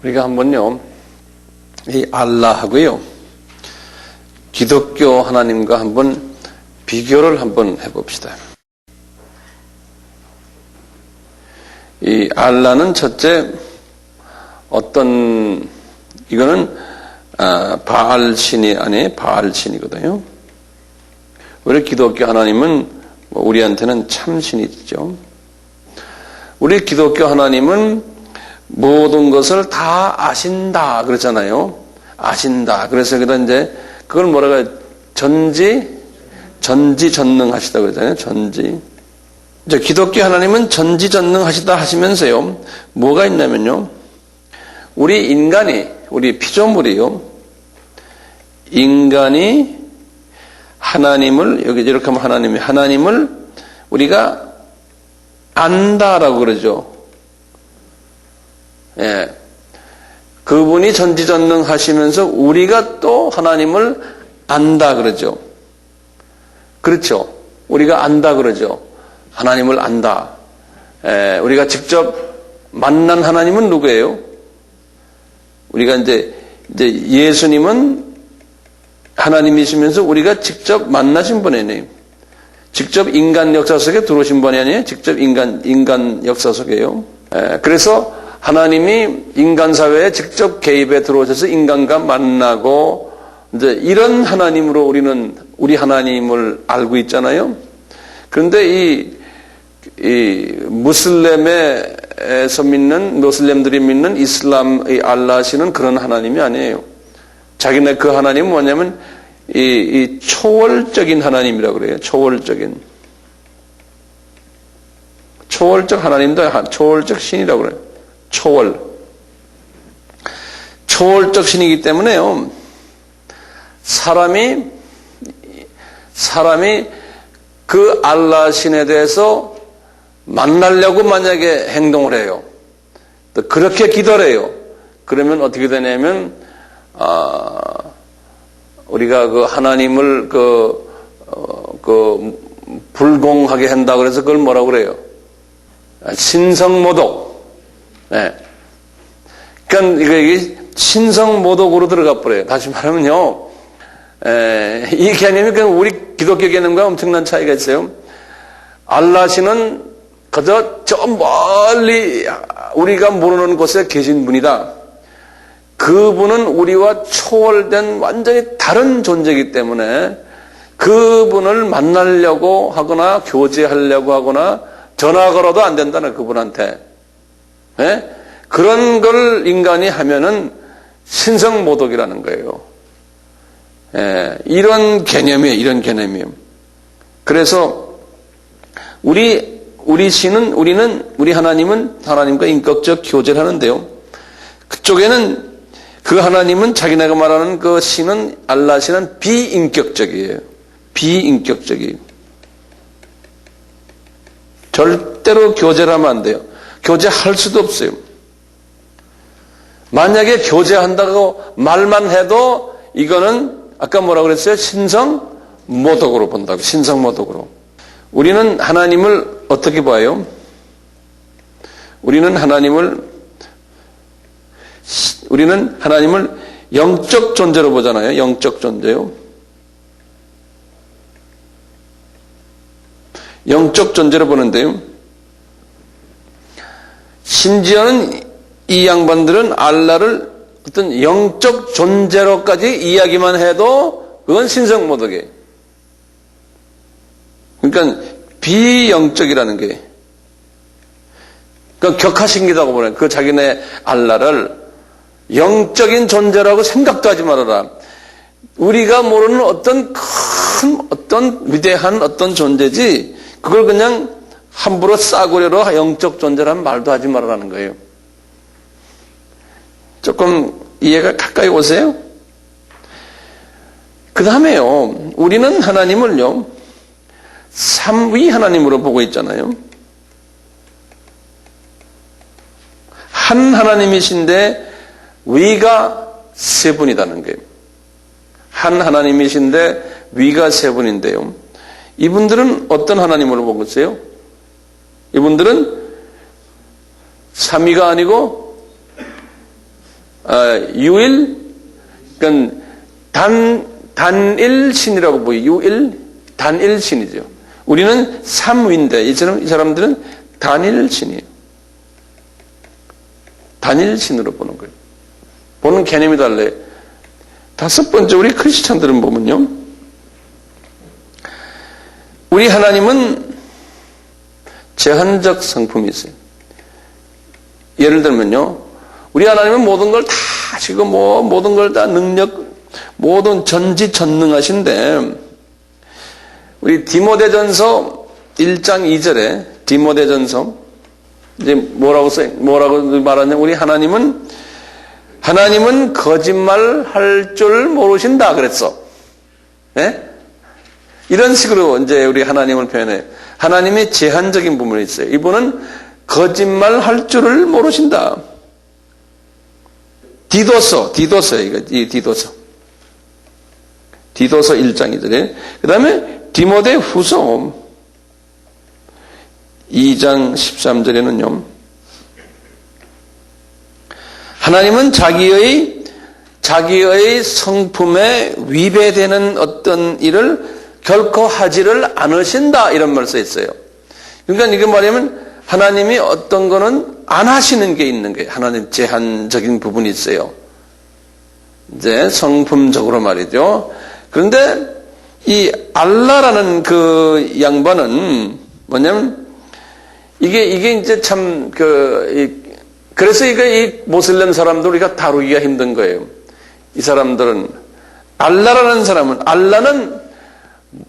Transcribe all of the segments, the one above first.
우리가 한번요, 이 알라하고요, 기독교 하나님과 한번 비교를 한번 해봅시다. 이 알라는 첫째, 이거는 바알 신이 아니에요. 바알 신이거든요. 우리 기독교 하나님은 우리한테는 참신이죠. 우리 기독교 하나님은 모든 것을 다 아신다 그러잖아요. 아신다. 그래서 이제 그걸 뭐라고 해요? 전지전능하시다 그러잖아요. 이제 기독교 하나님은 전지전능하시다 하시면서요, 뭐가 있냐면요, 우리 인간이, 우리 피조물이요, 인간이 하나님을, 여기 이렇게 하면 하나님을 우리가 안다라고 그러죠. 예. 그분이 전지전능하시면서 우리가 또 하나님을 안다 그러죠. 그렇죠. 우리가 안다 그러죠. 하나님을 안다. 우리가 직접 만난 하나님은 누구예요? 우리가 이제 예수님은 하나님이시면서 우리가 직접 만나신 분이네요. 직접 인간 역사 속에 들어오신 분이 아니에요. 직접 인간 역사 속에요. 그래서 하나님이 인간 사회에 직접 개입해 들어오셔서 인간과 만나고, 이제 이런 하나님으로 우리 하나님을 알고 있잖아요. 그런데 이 무슬림들이 믿는 이슬람의 알라시는 그런 하나님이 아니에요. 자기네 그 하나님은 뭐냐면 이 초월적인 하나님이라고 그래요. 초월적 하나님도 초월적 신이라고 그래요. 초월적 신이기 때문에요, 사람이 그 알라 신에 대해서 만나려고 만약에 행동을 해요, 또 그렇게 기도를 해요. 그러면 어떻게 되냐면, 우리가 그 하나님을 불공하게 한다 그래서 그걸 뭐라고 그래요? 신성모독. 네. 그러니까 이게 신성모독으로 들어가 버려요. 다시 말하면요, 이 개념이 그냥 우리 기독교 개념과 엄청난 차이가 있어요. 알라시는 그저 저 멀리 우리가 모르는 곳에 계신 분이다. 그분은 우리와 초월된 완전히 다른 존재이기 때문에 그분을 만나려고 하거나 교제하려고 하거나 전화 걸어도 안 된다는, 그분한테. 네? 그런 걸 인간이 하면은 신성모독이라는 거예요. 이런 개념이에요. 그래서 우리 하나님은 하나님과 인격적 교제를 하는데요, 그쪽에는 그 하나님은 자기네가 말하는 그 신은, 알라 신은 비인격적이에요. 절대로 교제를 하면 안 돼요. 교제할 수도 없어요. 만약에 교제한다고 말만 해도 이거는 아까 뭐라고 그랬어요? 신성모독으로 본다고. 신성모독으로. 우리는 하나님을 어떻게 봐요? 우리는 하나님을 영적 존재로 보잖아요. 영적 존재요. 영적 존재로 보는데요, 심지어는 이 양반들은 알라를 어떤 영적 존재로까지 이야기만 해도 그건 신성모독이에요. 그러니까 비영적이라는 게, 그 격하신기다고 보내요. 그 자기네 알라를 영적인 존재라고 생각도 하지 말아라. 우리가 모르는 어떤 위대한 어떤 존재지, 그걸 그냥 함부로 싸구려로 영적 존재라는 말도 하지 말아라는 거예요. 조금 이해가 가까이 오세요? 그 다음에요, 우리는 하나님을요, 삼위 하나님으로 보고 있잖아요. 한 하나님이신데 위가 세 분이라는 거예요. 한 하나님이신데 위가 세 분인데요, 이분들은 어떤 하나님으로 보고 있어요? 이분들은 삼위가 아니고 유일, 그러니까 단일신이라고 보여. 유일, 단일신이죠. 우리는 삼위인데 이 사람들은 단일신이에요. 단일신으로 보는 거예요. 보는 개념이 달라요. 다섯 번째, 우리 크리스찬들은 보면요, 우리 하나님은 제한적 성품이 있어요. 예를 들면요, 우리 하나님은 모든 걸 다 하시고 모든 걸 다 능력, 모든 전지전능하신데, 우리 디모데전서 1장 2절에 디모데전서 이제 뭐라고 말하냐, 우리 하나님은 거짓말 할 줄 모르신다 그랬어. 예? 이런 식으로 이제 우리 하나님을 표현해. 하나님의 제한적인 부분이 있어요. 이분은 거짓말 할 줄을 모르신다. 디도서예요. 이 디도서 1장 2절에. 그 다음에 디모데 후서 2장 13절에는요, 하나님은 자기의 성품에 위배되는 어떤 일을 결코 하지를 않으신다, 이런 말 써 있어요. 그러니까 이게 뭐냐면 하나님이 어떤 거는 안 하시는 게 있는 거예요. 하나님 제한적인 부분이 있어요. 이제 성품적으로 말이죠. 그런데 이 알라라는 그 양반은 뭐냐면 이게 이제 참 그래서 이 모슬렘 사람들 우리가 다루기가 힘든 거예요. 이 사람들은 알라라는 사람은, 알라는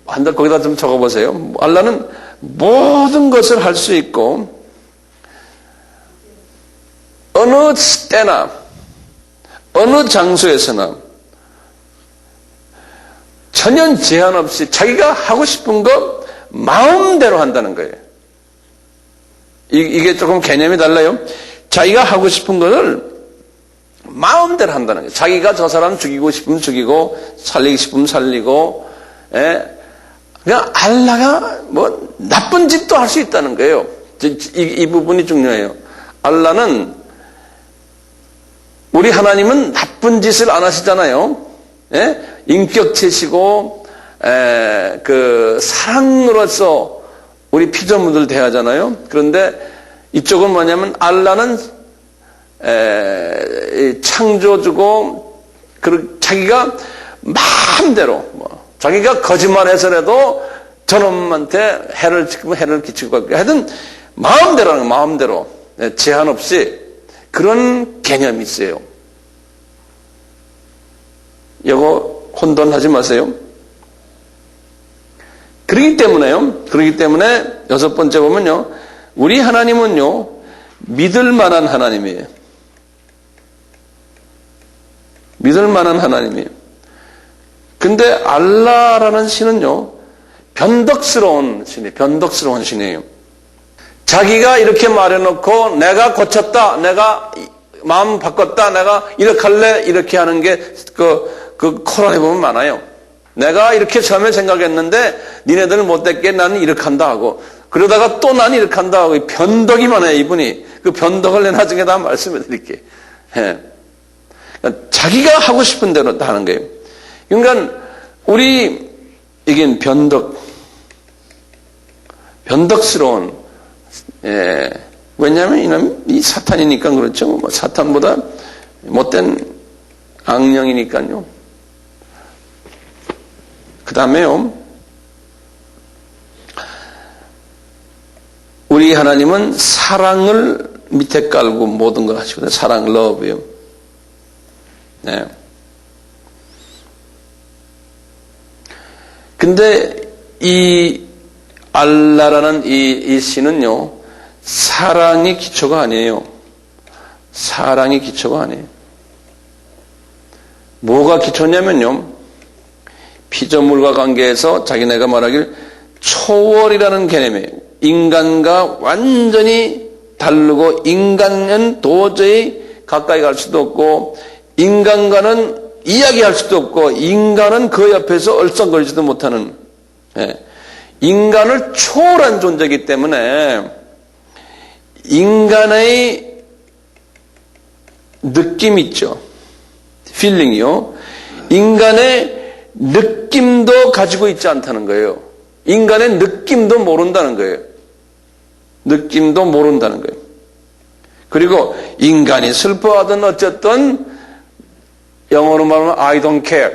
거기다 좀 적어보세요. 알라는 모든 것을 할 수 있고 어느 때나 어느 장소에서나 전혀 제한 없이 자기가 하고 싶은 거 마음대로 한다는 거예요. 이게 조금 개념이 달라요. 자기가 하고 싶은 것을 마음대로 한다는 거예요. 자기가 저 사람 죽이고 싶으면 죽이고 살리고 싶으면 살리고, 그냥 알라가 뭐 나쁜 짓도 할 수 있다는 거예요. 이 부분이 중요해요. 알라는, 우리 하나님은 나쁜 짓을 안 하시잖아요. 인격체시고 그 사랑으로서 우리 피조물들 대하잖아요. 그런데 이쪽은 뭐냐면 알라는 창조주고 자기가 마음대로 자기가 거짓말해서라도 저놈한테 해를 끼치고 하여튼 마음대로 하는 거예요. 마음대로 제한 없이 그런 개념이 있어요. 이거 혼돈하지 마세요. 그렇기 때문에 여섯 번째 보면요, 우리 하나님은요 믿을 만한 하나님이에요. 믿을 만한 하나님이에요. 근데 알라라는 신은요 변덕스러운 신이에요. 자기가 이렇게 말해놓고 내가 고쳤다, 내가 마음 바꿨다, 내가 이렇게 할래, 이렇게 하는 게 그 코란에 보면 많아요. 내가 이렇게 처음에 생각했는데 니네들 못됐게 나는 이렇게 한다 하고, 그러다가 또 나는 이렇게 한다 하고, 변덕이 많아요, 이분이. 그 변덕을 내 나중에 다 말씀해 드릴게요. 그러니까 자기가 하고 싶은 대로 다 하는 거예요. 그러니까 이게 변덕스러운, 왜냐하면 이놈이 이 사탄이니까 그렇죠. 뭐 사탄보다 못된 악령이니까요. 그 다음에요, 우리 하나님은 사랑을 밑에 깔고 모든 걸 하시거든요. 사랑, 러브요. 네. 근데 이 알라라는 이 신은요, 사랑이 기초가 아니에요. 사랑이 기초가 아니에요. 뭐가 기초냐면요, 피조물과 관계에서 자기네가 말하길 초월이라는 개념이에요. 인간과 완전히 다르고, 인간은 도저히 가까이 갈 수도 없고, 인간과는 이야기할 수도 없고, 인간은 그 옆에서 얼쩡거리지도 못하는, 인간을 초월한 존재이기 때문에 인간의 느낌 있죠. 필링이요. 인간의 느낌도 가지고 있지 않다는 거예요. 인간의 느낌도 모른다는 거예요. 느낌도 모른다는 거예요. 그리고 인간이 슬퍼하든 어쨌든 영어로 말하면 I don't care.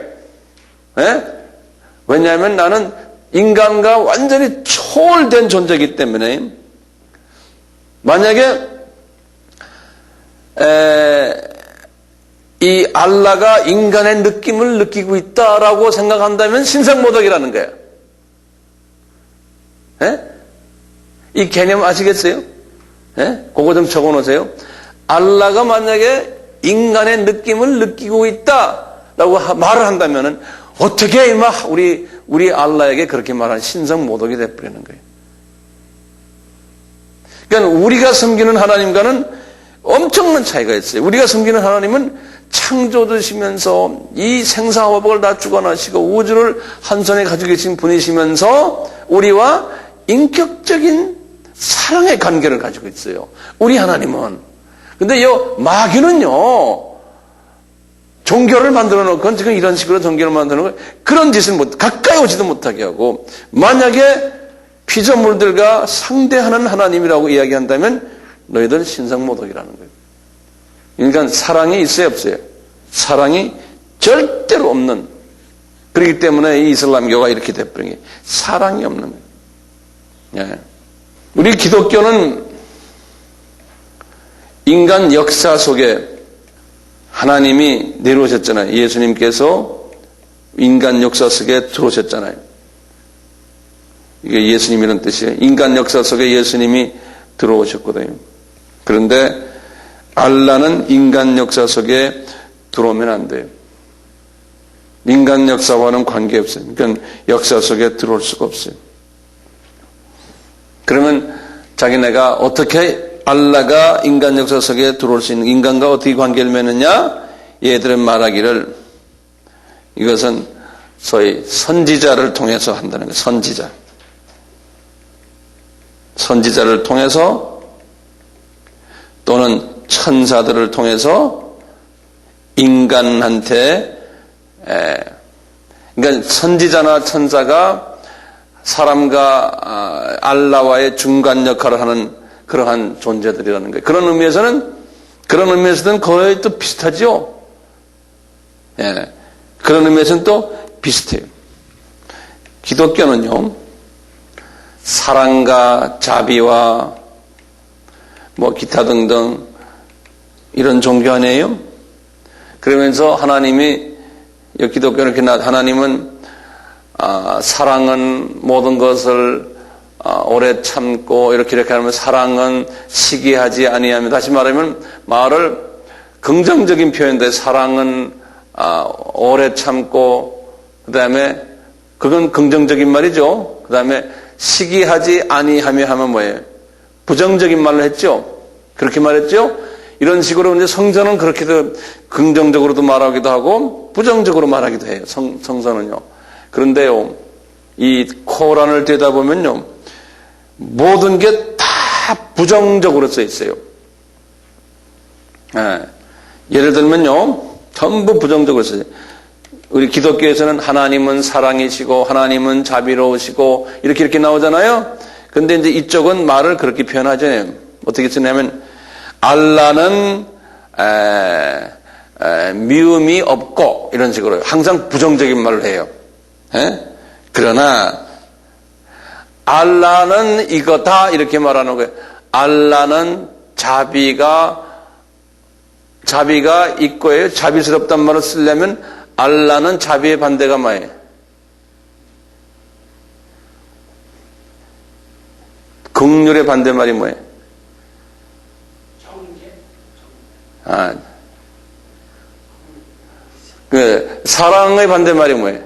예? 왜냐하면 나는 인간과 완전히 초월된 존재이기 때문에 만약에 이 알라가 인간의 느낌을 느끼고 있다라고 생각한다면 신성모독이라는 거예요. 예? 이 개념 아시겠어요? 예? 그거 좀 적어놓으세요. 알라가 만약에 인간의 느낌을 느끼고 있다라고 말을 한다면은 어떻게 막 우리 알라에게 그렇게 말하는 신성모독이 돼버리는 거예요. 그러니까 우리가 섬기는 하나님과는 엄청난 차이가 있어요. 우리가 섬기는 하나님은 창조주시면서 이 생사화복을 다 주관하시고 우주를 한 손에 가지고 계신 분이시면서 우리와 인격적인 사랑의 관계를 가지고 있어요. 우리 하나님은. 근데 이 마귀는요, 종교를 만들어 놓고 지금 이런 식으로 종교를 만들어 놓고 그런 짓을 가까이 오지도 못하게 하고, 만약에 피조물들과 상대하는 하나님이라고 이야기한다면 너희들 신성모독이라는 거예요. 그러니까 사랑이 있어요, 없어요? 사랑이 절대로 없는. 그렇기 때문에 이 이슬람교가 이렇게 돼버린 게 사랑이 없는 거예요. 예. 우리 기독교는 인간 역사 속에 하나님이 내려오셨잖아요. 예수님께서 인간 역사 속에 들어오셨잖아요. 이게 예수님이라는 뜻이에요. 인간 역사 속에 예수님이 들어오셨거든요. 그런데 알라는 인간 역사 속에 들어오면 안 돼요. 인간 역사와는 관계없어요. 그러니까 역사 속에 들어올 수가 없어요. 그러면 자기네가 어떻게 알라가 인간 역사 속에 들어올 수 있는, 인간과 어떻게 관계를 맺느냐? 얘들은 말하기를 이것은 소위 선지자를 통해서 한다는 거예요. 선지자. 선지자를 통해서 또는 천사들을 통해서 인간한테, 그러니까 선지자나 천사가 사람과 알라와의 중간 역할을 하는 그러한 존재들이라는 거예요. 그런 의미에서는 거의 또 비슷하죠. 예. 그런 의미에서는 또 비슷해요. 기독교는요, 사랑과 자비와 뭐 기타 등등 이런 종교 아니에요? 그러면서 하나님이, 기독교는 이렇게 하나님은 사랑은 모든 것을 오래 참고 이렇게 하면 사랑은 시기하지 아니하며, 다시 말하면 말을 긍정적인 표현인데 사랑은 오래 참고, 그 다음에 그건 긍정적인 말이죠. 그 다음에 시기하지 아니하며 하면 뭐예요? 부정적인 말을 했죠. 그렇게 말했죠. 이런 식으로 이제 성서는 그렇게도 긍정적으로도 말하기도 하고 부정적으로 말하기도 해요. 성서는요. 그런데요, 이 코란을 들여다보면요, 모든 게 다 부정적으로 써 있어요. 예. 예를 들면요, 전부 부정적으로 써요. 우리 기독교에서는 하나님은 사랑이시고 하나님은 자비로우시고 이렇게 나오잖아요. 근데 이제 이쪽은 말을 그렇게 표현하잖아요. 어떻게 쓰냐면 알라는 미움이 없고 이런 식으로 항상 부정적인 말을 해요. 예? 그러나 알라는 이거다 이렇게 말하는 거예요. 알라는 자비가 있고요. 자비스럽단 말을 쓰려면 알라는 자비의 반대가 뭐예요? 긍휼의 반대말이 뭐예요? 사랑의 반대말이 뭐예요?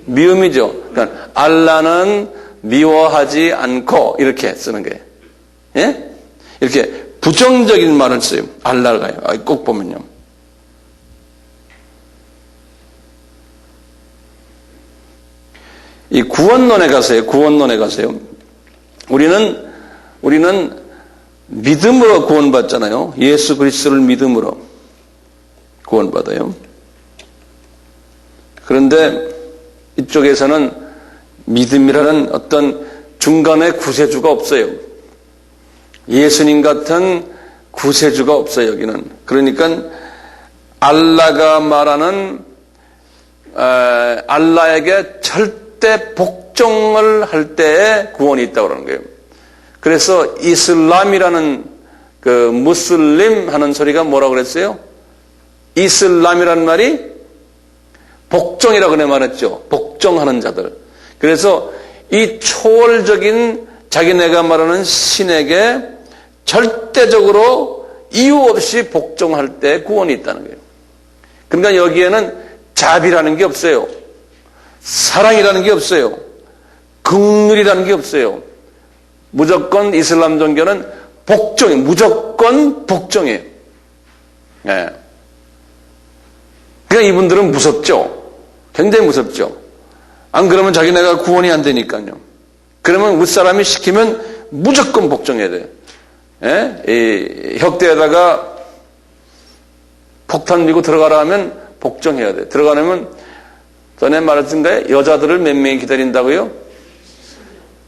미움이죠. 그러니까 알라는 미워하지 않고 이렇게 쓰는 거예요. 예? 이렇게 부정적인 말을 써요. 알라가요. 꼭 보면요. 이 구원론에 가세요. 우리는 믿음으로 구원받잖아요. 예수 그리스도를 믿음으로. 구원받아요. 그런데 이쪽에서는 믿음이라는 어떤 중간에 구세주가 없어요. 예수님 같은 구세주가 없어요, 여기는. 그러니까 알라가 말하는 알라에게 절대 복종을 할 때에 구원이 있다고 그러는 거예요. 그래서 이슬람이라는 그 무슬림 하는 소리가 뭐라고 그랬어요? 이슬람이라는 말이 복종이라고 그래 말했죠. 복종하는 자들. 그래서 이 초월적인 자기네가 말하는 신에게 절대적으로 이유 없이 복종할 때 구원이 있다는 거예요. 그러니까 여기에는 자비라는 게 없어요. 사랑이라는 게 없어요. 긍휼이라는 게 없어요. 무조건 이슬람 종교는 복종이에요. 무조건 복종이에요. 네. 그러니까 이분들은 무섭죠. 굉장히 무섭죠. 안 그러면 자기네가 구원이 안 되니까요. 그러면 윗사람이 시키면 무조건 복종해야 돼요. 예? 이 혁대에다가 폭탄 들고 들어가라 하면 복종해야 돼요. 들어가려면 전에 말했던데 여자들을 몇 명이 기다린다고요?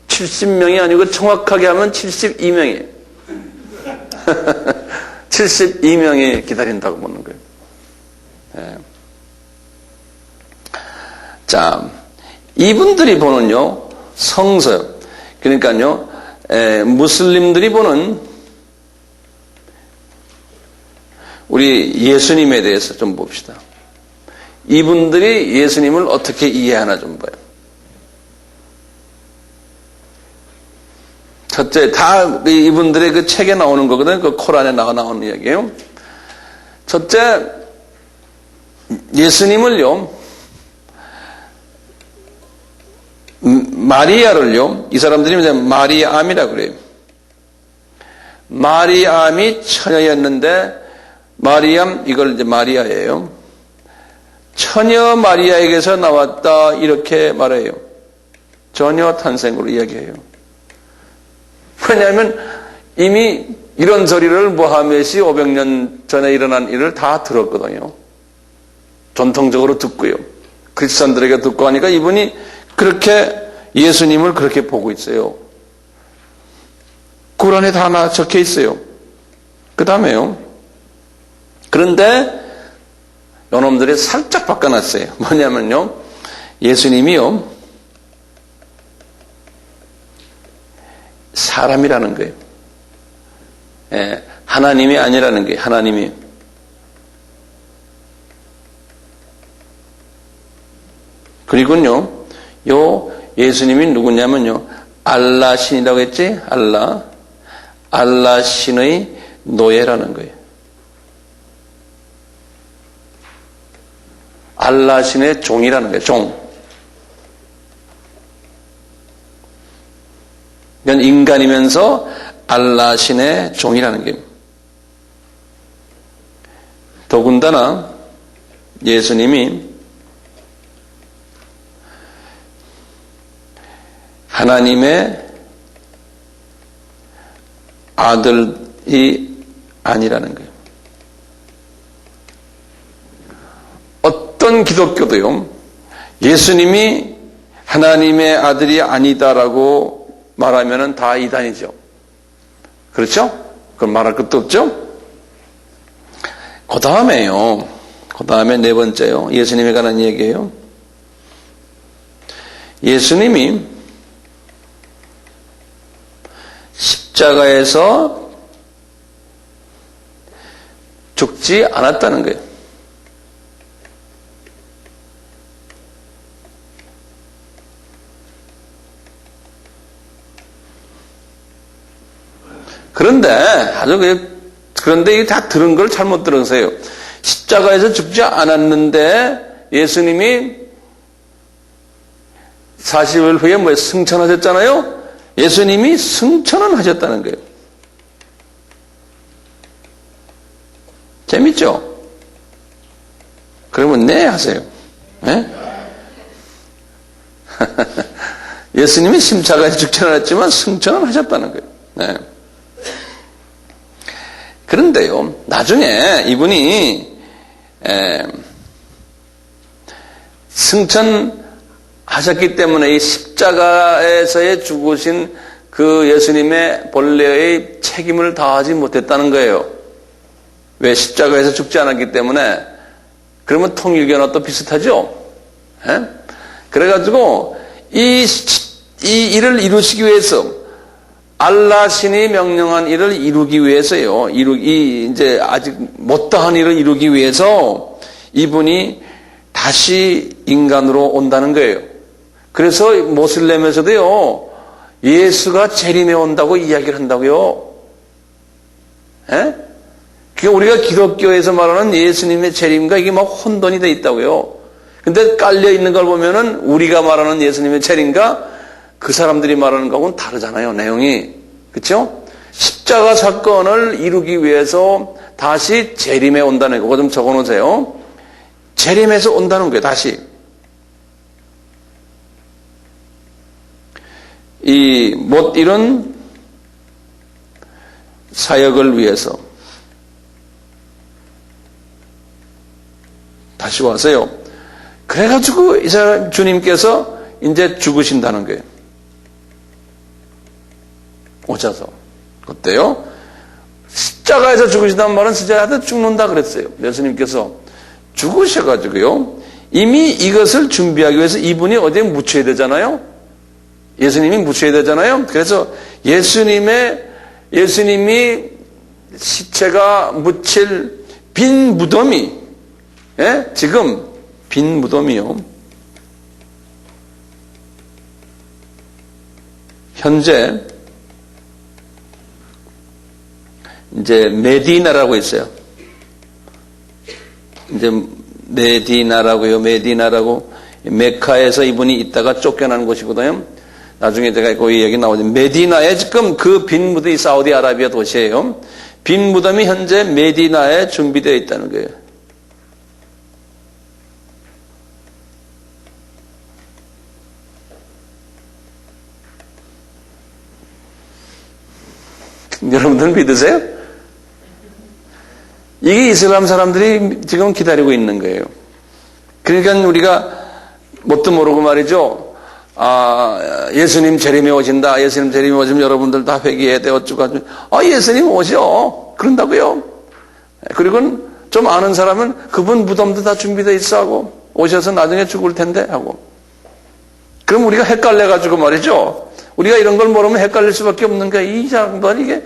70명이 아니고 정확하게 하면 72명이에요. 72명이 기다린다고 보는 거예요. 예. 자, 이분들이 보는요, 성서, 그러니까요, 무슬림들이 보는 우리 예수님에 대해서 좀 봅시다. 이분들이 예수님을 어떻게 이해하나 좀 봐요. 첫째, 다 이분들의 그 책에 나오는 거거든요. 그 코란에 나오는 이야기예요. 첫째, 예수님을요, 마리아를요, 이 사람들이 이제 마리암이라고 그래요. 마리암이 처녀였는데, 마리암, 이걸 이제 마리아예요. 처녀 마리아에게서 나왔다, 이렇게 말해요. 전혀 탄생으로 이야기해요. 왜냐하면 이미 이런 소리를 무하멧이 500년 전에 일어난 일을 다 들었거든요. 전통적으로 듣고요. 크리스천들에게 듣고 하니까 이분이 그렇게 예수님을 그렇게 보고 있어요. 구란에 다 적혀 있어요. 그 다음에요. 그런데 요놈들이 살짝 바꿔놨어요. 뭐냐면요. 예수님이요. 사람이라는 거예요. 예, 하나님이 아니라는 거예요. 하나님이. 그리고요. 요 예수님이 누구냐면요. 알라 신이라고 했지? 알라 신의 노예라는 거예요. 알라 신의 종이라는 거예요. 종. 그러니까 인간이면서 알라 신의 종이라는 게. 더군다나 예수님이 하나님의 아들이 아니라는 거예요. 어떤 기독교도요, 예수님이 하나님의 아들이 아니다라고 말하면 다 이단이죠. 그렇죠? 그럼 말할 것도 없죠? 그 다음에요. 그 다음에 네 번째요. 예수님에 관한 얘기예요. 예수님이 십자가에서 죽지 않았다는 거예요. 그런데 이게 다 들은 걸 잘못 들으세요. 십자가에서 죽지 않았는데 예수님이 40일 후에 승천하셨잖아요. 예수님이 승천은 하셨다는 거예요. 재밌죠? 그러면 네 하세요. 네? 예수님이 십자가에서 죽지 않았지만 승천은 하셨다는 거예요. 네. 그런데요, 나중에 이분이 승천하셨기 때문에 이 십자가에서의 죽으신 그 예수님의 본래의 책임을 다하지 못했다는 거예요. 왜? 십자가에서 죽지 않았기 때문에. 그러면 통일교나 비슷하죠? 그래가지고 이 일을 이루시기 위해서 알라 신이 명령한 일을 이루기 위해서요. 이제 아직 못다한 일을 이루기 위해서 이분이 다시 인간으로 온다는 거예요. 그래서 모슬렘에서도요. 예수가 재림해 온다고 이야기를 한다고요. 그게 우리가 기독교에서 말하는 예수님의 재림과 이게 막 혼돈이 돼 있다고요. 근데 깔려 있는 걸 보면은 우리가 말하는 예수님의 재림과 그 사람들이 말하는 거하고는 다르잖아요, 내용이. 그렇죠? 십자가 사건을 이루기 위해서 다시 재림해 온다는 거. 그거 좀 적어 놓으세요. 재림해서 온다는 거예요, 다시. 이 못 이룬 사역을 위해서 다시 와서요. 그래가지고 이 사람 주님께서 이제 죽으신다는 거예요. 오셔서. 어때요? 십자가에서 죽으신다는 말은 십자가에서 죽는다 그랬어요. 예수님께서 죽으셔가지고요. 이미 이것을 준비하기 위해서 이분이 어디에 묻혀야 되잖아요. 예수님이 묻혀야 되잖아요. 그래서 예수님이 시체가 묻힐 빈 무덤이, 지금 빈 무덤이요. 현재 이제 메디나라고 있어요. 이제 메디나라고 메카에서 이분이 있다가 쫓겨난 곳이거든요. 나중에 제가 그 얘기 나오죠. 메디나에 지금 그 빈 무덤이 사우디아라비아 도시예요. 빈 무덤이 현재 메디나에 준비되어 있다는 거예요. 여러분들 믿으세요? 이게 이슬람 사람들이 지금 기다리고 있는 거예요. 그러니까 우리가 뭣도 모르고 말이죠. 예수님 재림에 오신다. 예수님 재림에 오시면 여러분들 다 회개해야 돼. 어쩌고. 예수님 오셔. 그런다고요. 그리고 좀 아는 사람은 그분 무덤도 다 준비되어 있어 하고 오셔서 나중에 죽을 텐데 하고. 그럼 우리가 헷갈려가지고 말이죠. 우리가 이런 걸 모르면 헷갈릴 수밖에 없는 거야. 이 사람들 이게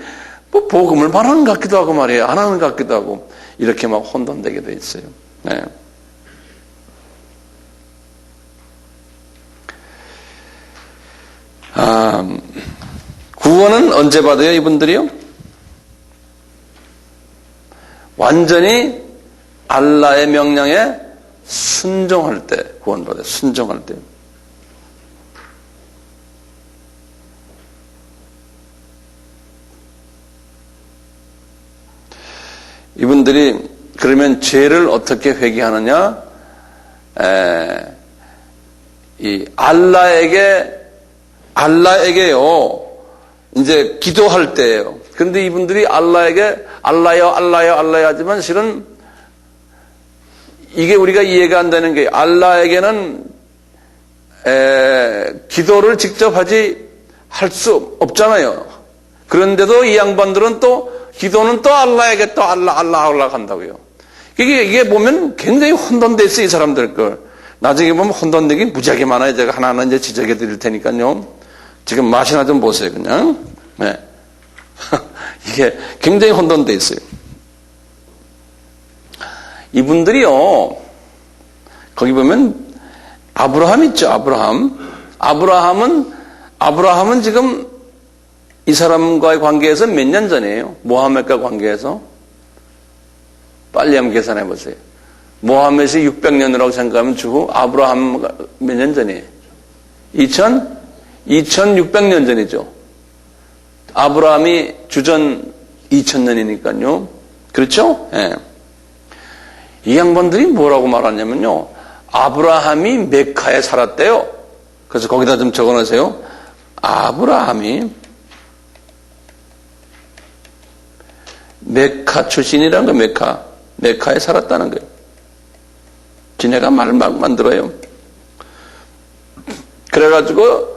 뭐 복음을 말하는 것 같기도 하고 말이에요. 안 하는 것 같기도 하고. 이렇게 막 혼돈되게 돼 있어요. 네. 구원은 언제 받아요, 이분들이요? 완전히 알라의 명령에 순종할 때 구원받아요. 순종할 때. 이분들이 그러면 죄를 어떻게 회개하느냐? 이 알라에게요. 이제 기도할 때예요. 그런데 이분들이 알라에게 알라요 하지만 실은 이게 우리가 이해가 안 되는 게 알라에게는 기도를 직접 할 수 없잖아요. 그런데도 이 양반들은 또 기도는 또 알라에게 또 알라 한다고요. 이게 보면 굉장히 혼돈돼 있어요, 이 사람들 걸. 나중에 보면 혼돈되기 무지하게 많아요. 제가 하나하나 이제 지적해 드릴 테니까요. 지금 맛이나 좀 보세요, 그냥. 네. 이게 굉장히 혼돈돼 있어요. 이분들이요, 거기 보면 아브라함 있죠, 아브라함은 지금 이 사람과의 관계에서 몇 년 전이에요? 모하멧과 관계에서. 빨리 한번 계산해 보세요. 모하멧이 600년이라고 생각하면 주고 아브라함 몇 년 전이에요? 2600년 전이죠. 아브라함이 주전 2000년이니까요. 그렇죠? 예. 이 양반들이 뭐라고 말하냐면요. 아브라함이 메카에 살았대요. 그래서 거기다 좀 적어 놓으세요. 아브라함이 메카 출신이라는 거예요. 메카에 살았다는 거예요. 지네가 말을 막 만들어요. 그래가지고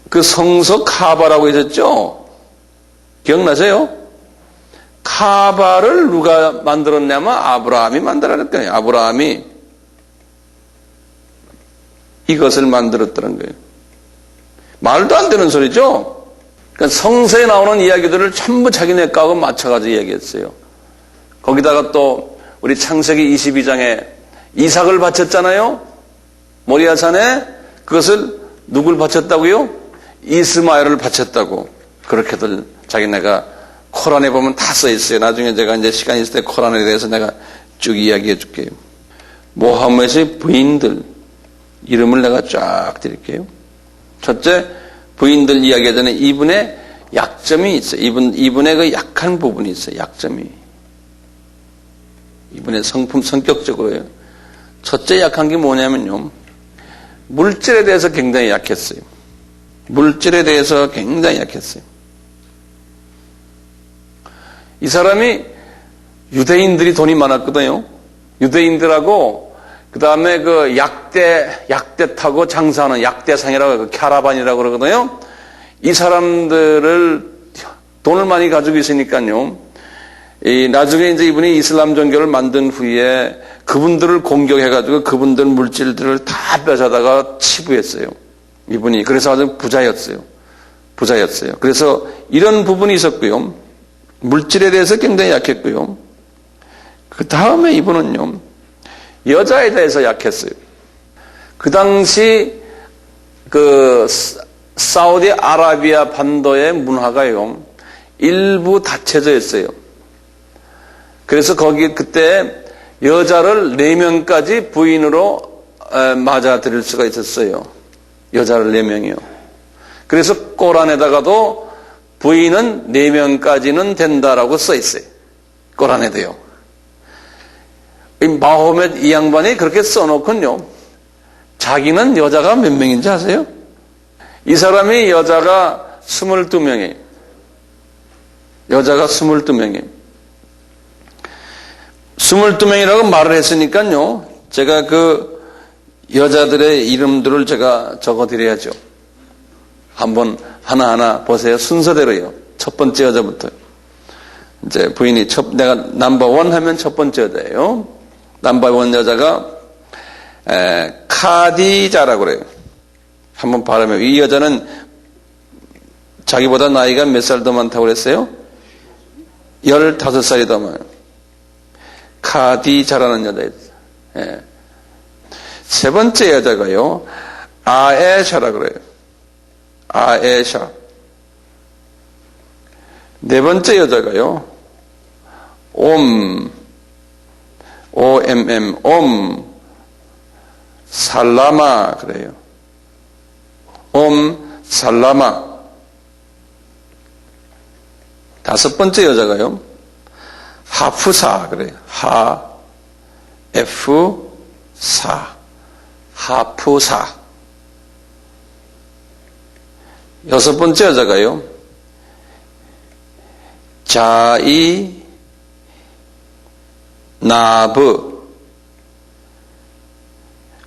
그 성소 카바라고 있었죠? 기억나세요? 카바를 누가 만들었냐면 아브라함이 만들어냈거든요. 아브라함이 이것을 만들었다는 거예요. 말도 안 되는 소리죠? 그러니까 성서에 나오는 이야기들을 전부 자기네 거하고 맞춰가지고 이야기했어요. 거기다가 또 우리 창세기 22장에 이삭을 바쳤잖아요? 모리아산에 그것을 누굴 바쳤다고요? 이스마엘을 바쳤다고. 그렇게들 자기네가 코란에 보면 다 써 있어요. 나중에 제가 이제 시간 있을 때 코란에 대해서 내가 쭉 이야기해 줄게요. 모하메드의 부인들 이름을 내가 쫙 드릴게요. 첫째, 부인들 이야기하기 전에 이분의 약점이 있어요. 이분의 그 약한 부분이 있어요. 약점이. 이분의 성격적으로요. 첫째 약한 게 뭐냐면요. 물질에 대해서 굉장히 약했어요. 물질에 대해서 굉장히 약했어요. 이 사람이 유대인들이 돈이 많았거든요. 유대인들하고 그 다음에 그 약대 타고 장사하는 약대상이라고 그 캐러반이라고 그러거든요. 이 사람들을 돈을 많이 가지고 있으니까요. 나중에 이제 이분이 이슬람 종교를 만든 후에 그분들을 공격해가지고 그분들 물질들을 다 뺏어다가 치부했어요. 이분이. 그래서 아주 부자였어요. 그래서 이런 부분이 있었고요. 물질에 대해서 굉장히 약했고요. 그 다음에 이분은요. 여자에 대해서 약했어요. 그 당시 그 사우디아라비아 반도의 문화가요. 일부 닫혀져 있어요. 그래서 거기 그때 여자를 4명까지 부인으로 맞아들일 수가 있었어요. 여자를 4명이요. 그래서 꼬란에다가도 부인은 4명까지는 된다라고 써 있어요. 꼬란에도요. 마호멧 이 양반이 그렇게 써놓군요. 자기는 여자가 몇 명인지 아세요? 이 사람이 여자가 22명이에요. 여자가 22명이에요. 22명이라고 말을 했으니까요. 제가 그 여자들의 이름들을 제가 적어드려야죠. 한번 하나하나 보세요. 순서대로요. 첫 번째 여자부터. 이제 부인이 내가 넘버1 하면 첫 번째 여자예요. 넘버1 여자가 카디자라고 그래요. 한번 발음해요. 이 여자는 자기보다 나이가 몇 살 더 많다고 그랬어요? 15살이 더 많아요. 카디자라는 여자였어요. 예. 세 번째 여자가요. 아에샤라고 그래요. 아에샤. 네 번째 여자가요. OMM, 살라마 그래요. 살라마. 다섯 번째 여자가요. 하프사 그래요. 하프사. 여섯 번째 여자가요. 자이나브.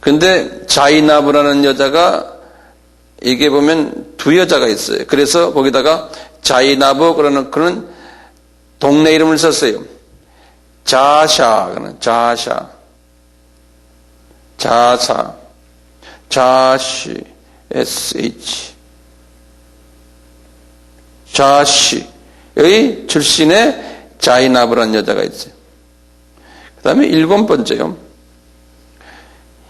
근데 자이나브라는 여자가 이게 보면 두 여자가 있어요. 그래서 거기다가 자이나브 그러는 그런 동네 이름을 썼어요. 자샤, 자시, SH. 자시. 여기 출신의 자이나브라는 여자가 있어요. 그 다음에 7번째요.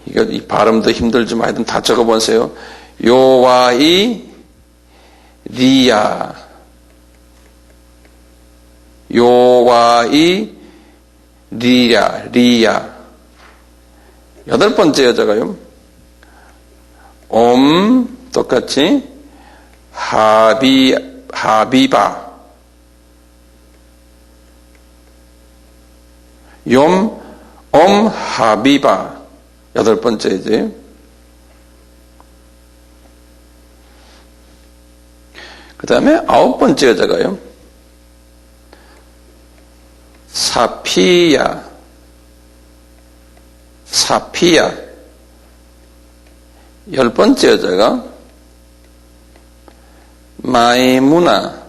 이 발음도 힘들지만 하여튼 다 적어보세요. 요와이 리야. 리야. 8번째 여자가요. 똑같이 하비바. 하비바. 8번째이지. 그 다음에 9번째 여자가요. 사피야. 사피야. 10번째 여자가 마이무나.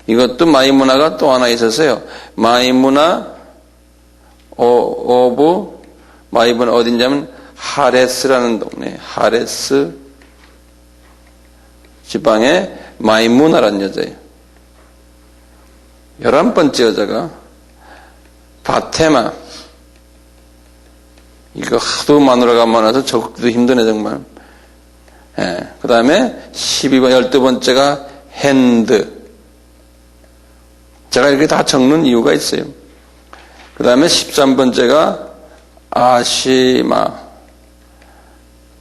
이것도 마이무나가 또 하나 있었어요. 마이무나 오브 마이무나 어딘냐면 하레스라는 동네. 하레스 지방의 마이무나라는 여자예요. 11번째 여자가 바테마. 이거 하도 마누라가 많아서 적기도 힘드네 정말. 예. 그 다음에 12번째가 핸드. 제가 이렇게 다 적는 이유가 있어요. 그 다음에 13번째가 아시마.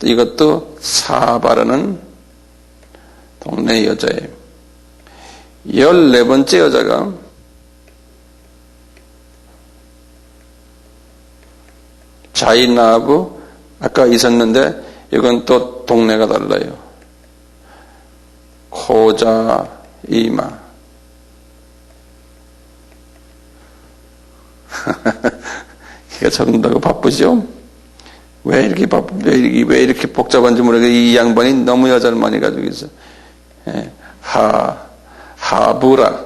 이것도 사바라는 동네 여자예요. 14번째 여자가 자이나브. 아까 있었는데 이건 또 동네가 달라요. 코자이마. 이거 적는다고 바쁘죠? 왜 이렇게 복잡한지 모르겠어요. 이 양반이 너무 여자를 많이 가지고 있어. 예. 하부라.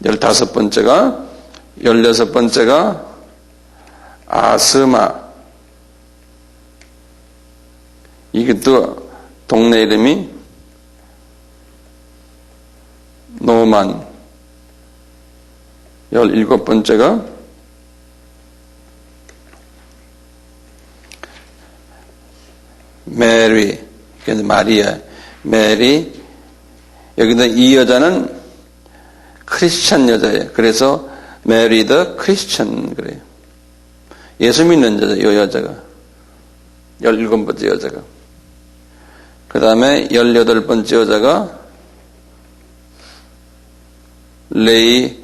15번째가, 16번째가 아스마. 이것도 동네 이름이 노만. 17번째가 메리. 그래서 마리아. 메리. 여기다 이 여자는 크리스찬 여자예요. 그래서 메리 더 크리스찬 그래요. 예수 믿는 여자, 이 여자가. 17번째 여자가. 그 다음에 18번째 여자가 레이하나.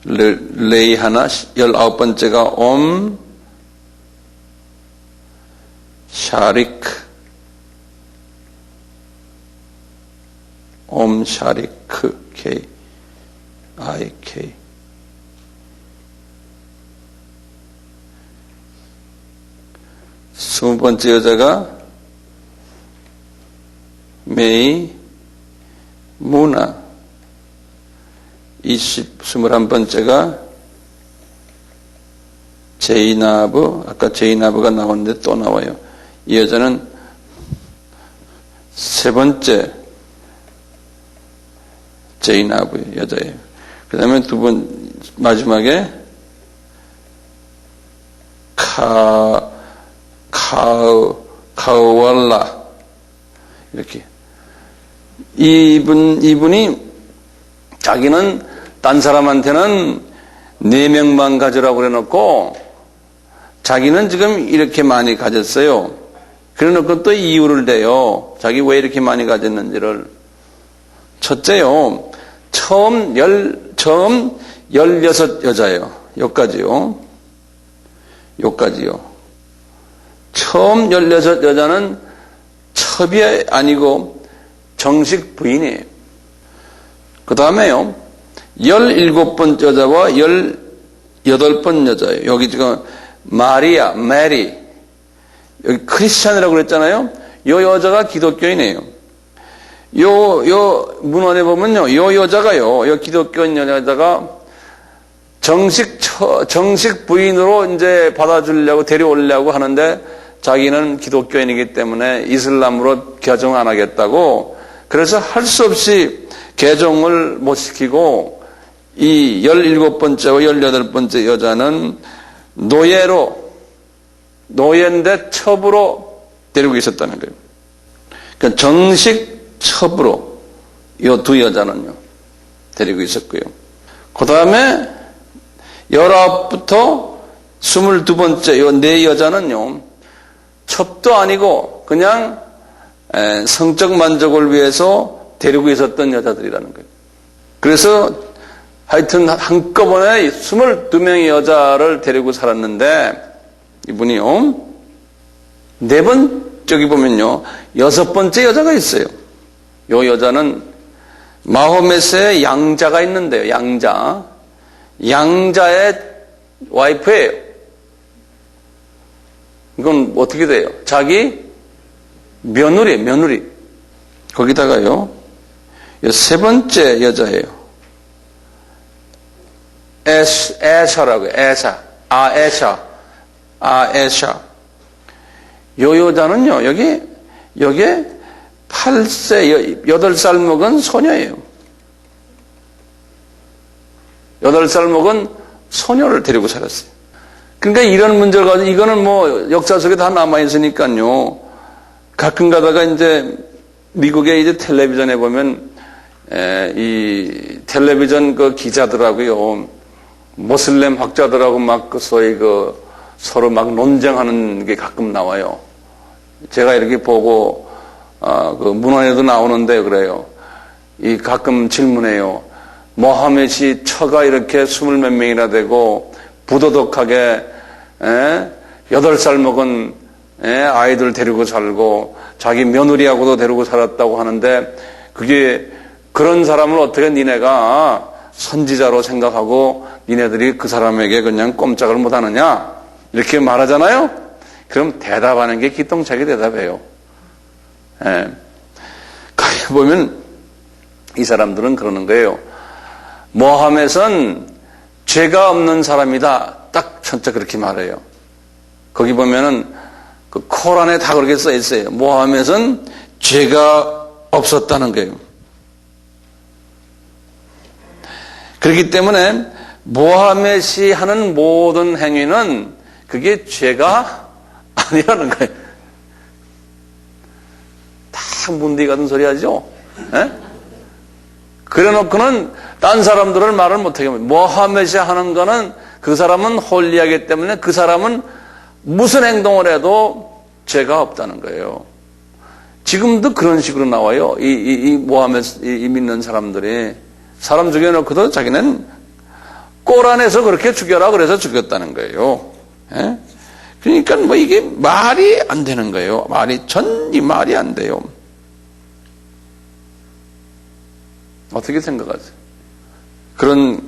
레이하나. 19번째가 샤리크. 샤리크. K-I-K. 스무 번째 여자가 메이 무나. 21번째가 제이나브. 아까 제이나브가 나왔는데 또 나와요. 이 여자는 세 번째 제이나브 여자예요. 그 다음에 마지막에 카우왈라. 이렇게. 이분이 자기는 딴 사람한테는 4명만 가져라고 그래 놓고 자기는 지금 이렇게 많이 가졌어요. 그래 놓고 또 이유를 대요. 자기 왜 이렇게 많이 가졌는지를. 첫째요. 처음 16 여자예요. 여기까지요. 처음 16 여자는 첩이 아니고 정식 부인이에요. 그 다음에요. 17번 여자와 18번 여자예요. 여기 지금 마리아, 메리. 여기 크리스찬이라고 그랬잖아요. 요 여자가 기독교인이에요. 요 문헌에 보면요. 요 여자가요. 요 기독교인 여자가 정식 부인으로 이제 받아주려고 데려오려고 하는데 자기는 기독교인이기 때문에 이슬람으로 개종 안 하겠다고 그래서 할 수 없이 개종을 못 시키고 이 17번째와 18번째 여자는 노예인데 첩으로 데리고 있었다는 거예요. 그러니까 정식 첩으로 이 두 여자는요 데리고 있었고요. 그 다음에 19부터 22번째 이 네 여자는요 첩도 아니고 그냥 성적 만족을 위해서 데리고 있었던 여자들이라는 거예요. 그래서 하여튼 한꺼번에 22명의 여자를 데리고 살았는데 이분이요. 저기 보면요. 6번째 여자가 있어요. 이 여자는 마호메스의 양자가 있는데요. 양자. 양자의 와이프예요. 이건 어떻게 돼요? 자기 며느리. 거기다가요, 세 번째 여자예요. 에샤라고요. 아에샤. 요 여자는요, 여기에 8살 먹은 소녀예요. 8살 먹은 소녀를 데리고 살았어요. 그러니까 이런 문제를 가지고, 이거는 뭐 역사 속에 다 남아있으니까요. 가끔 가다가 이제 미국의 이제 텔레비전에 보면, 이 텔레비전 그 기자들하고요, 모슬렘 학자들하고 막 소위 서로 막 논쟁하는 게 가끔 나와요. 제가 이렇게 보고, 그 문헌에도 나오는데 그래요. 이 가끔 질문해요. 모하멧이 처가 이렇게 20몇 명이나 되고, 부도덕하게 8살 먹은 아이들 데리고 살고 자기 며느리하고도 데리고 살았다고 하는데, 그게 그런 사람을 어떻게 니네가 선지자로 생각하고 니네들이 그 사람에게 그냥 꼼짝을 못하느냐 이렇게 말하잖아요. 그럼 대답하는 게 기똥차게 대답해요. 거기 보면 이 사람들은 그러는 거예요. 모하멧은 죄가 없는 사람이다. 딱 전체 그렇게 말해요. 거기 보면은 그 코란에 다 그렇게 써 있어요. 모하멧은 죄가 없었다는 거예요. 그렇기 때문에 모하멧이 하는 모든 행위는 그게 죄가 아니라는 거예요. 다 문디 같은 소리 하죠? 그래 놓고는 딴 사람들을 말을 못하게 합니다. 모하멧이 하는 거는 그 사람은 홀리하기 때문에 그 사람은 무슨 행동을 해도 죄가 없다는 거예요. 지금도 그런 식으로 나와요. 이 모하멧 믿는 사람들이 사람 죽여놓고도 자기는 꼬란에서 그렇게 죽여라 그래서 죽였다는 거예요. 그러니까 뭐 이게 말이 안 되는 거예요. 전이 말이 안 돼요. 어떻게 생각하세요? 그런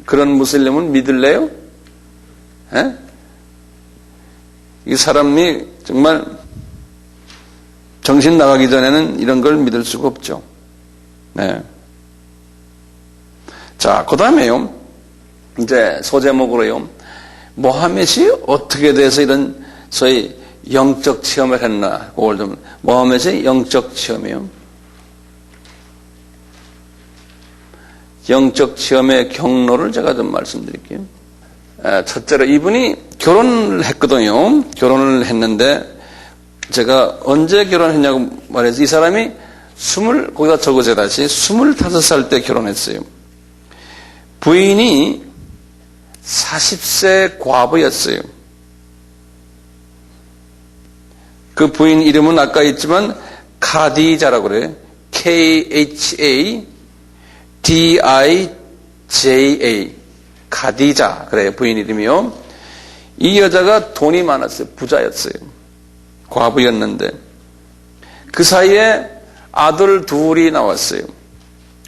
무슬림은 믿을래요? 이 사람이 정말 정신 나가기 전에는 이런 걸 믿을 수가 없죠. 네. 자, 그 다음에요. 이제 소제목으로요. 모하멧이 어떻게 돼서 이런 소위 영적 체험을 했나. 그걸 좀, 모하멧의 영적 체험이요. 영적 체험의 경로를 제가 좀 말씀드릴게요. 첫째로 이분이 결혼을 했거든요. 결혼을 했는데 제가 언제 결혼했냐고 말해서 이 사람이 거기다 적으세요 다시. 25살 때 결혼했어요. 부인이 40세 과부였어요. 그 부인 이름은 아까 있지만 카디자라고 그래요. KHADIJA 카디자 그래요. 부인 이름이요. 이 여자가 돈이 많았어요. 부자였어요. 과부였는데 그 사이에 아들 둘이 나왔어요.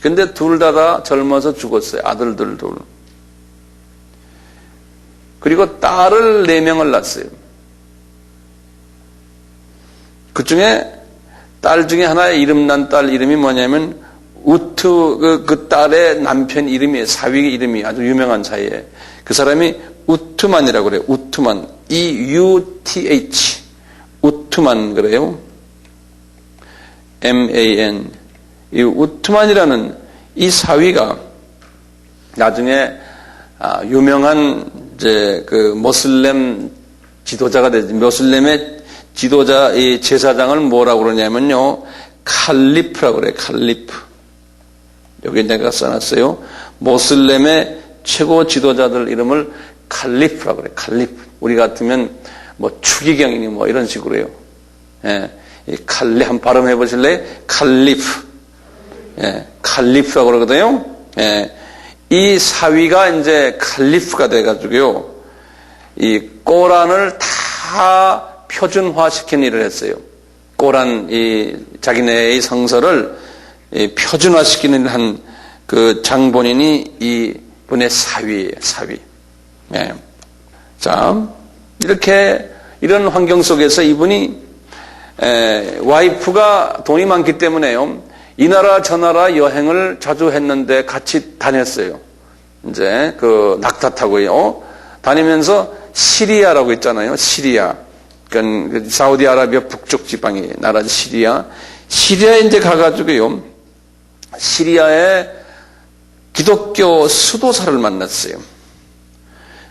근데 둘 다 젊어서 죽었어요. 아들들 둘. 그리고 딸을 4명을 낳았어요. 그 중에 딸 중에 하나의 이름난 딸 이름이 뭐냐면 우트, 그 딸의 남편 이름이에요. 사위 이름이 아주 유명한 사이에. 그 사람이 우트만이라고 그래요. 우트만. EUTH. 우트만 그래요. MAN. 이 우트만이라는 이 사위가 나중에 유명한 이제 그 모슬렘 지도자가 되지. 모슬렘의 지도자 이 제사장을 뭐라고 그러냐면요. 칼리프라고 그래요. 칼리프. 여기 내가 써놨어요. 모슬렘의 최고 지도자들 이름을 칼리프라고 그래요. 칼리프. 우리 같으면 뭐 추기경이니 뭐 이런 식으로 해요. 예. 이 한번 발음해 보실래요? 칼리프. 예. 칼리프라고 그러거든요. 예. 이 사위가 이제 칼리프가 돼가지고요. 이 꼬란을 다 표준화시킨 일을 했어요. 꼬란 이 자기네의 성서를 표준화시키는 한 그 장본인이 이 분의 사위예요, 사위. 예. 자, 이런 환경 속에서 이분이 와이프가 돈이 많기 때문에요. 이 나라 저 나라 여행을 자주 했는데 같이 다녔어요. 이제 낙타타고요. 다니면서 시리아라고 있잖아요. 시리아. 그러니까 사우디아라비아 북쪽 지방의 나라 시리아. 시리아에 이제 가가지고요. 시리아의 기독교 수도사를 만났어요.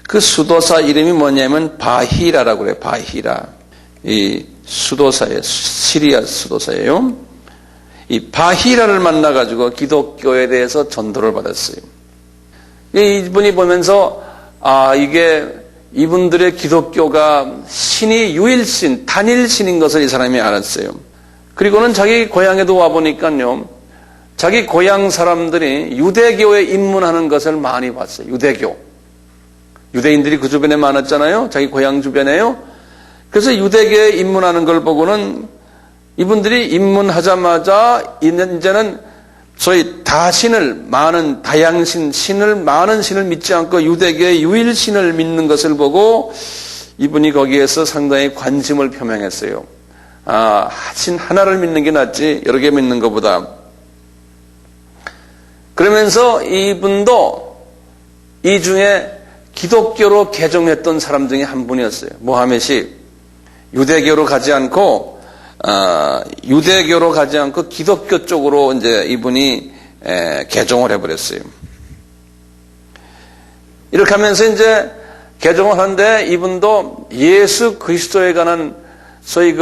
그 수도사 이름이 뭐냐면 바히라라고 그래요. 바히라. 이 수도사예요. 시리아 수도사예요. 이 바히라를 만나가지고 기독교에 대해서 전도를 받았어요. 이분이 보면서 이분들의 기독교가 신이 유일신, 단일신인 것을 이 사람이 알았어요. 그리고는 자기 고향에도 와보니까요, 자기 고향 사람들이 유대교에 입문하는 것을 많이 봤어요. 유대교. 유대인들이 그 주변에 많았잖아요. 자기 고향 주변에요. 그래서 유대교에 입문하는 걸 보고는 이분들이 입문하자마자 이제는 소위 다신을, 많은 신을 믿지 않고 유대교의 유일신을 믿는 것을 보고 이분이 거기에서 상당히 관심을 표명했어요. 신 하나를 믿는 게 낫지 여러 개 믿는 것보다. 그러면서 이분도 이 중에 기독교로 개종했던 사람 중에 한 분이었어요. 모하멧이 유대교로 가지 않고 기독교 쪽으로 이제 이분이 개종을 해버렸어요. 이렇게 하면서 이제 개종을 하는데 이분도 예수 그리스도에 관한 소위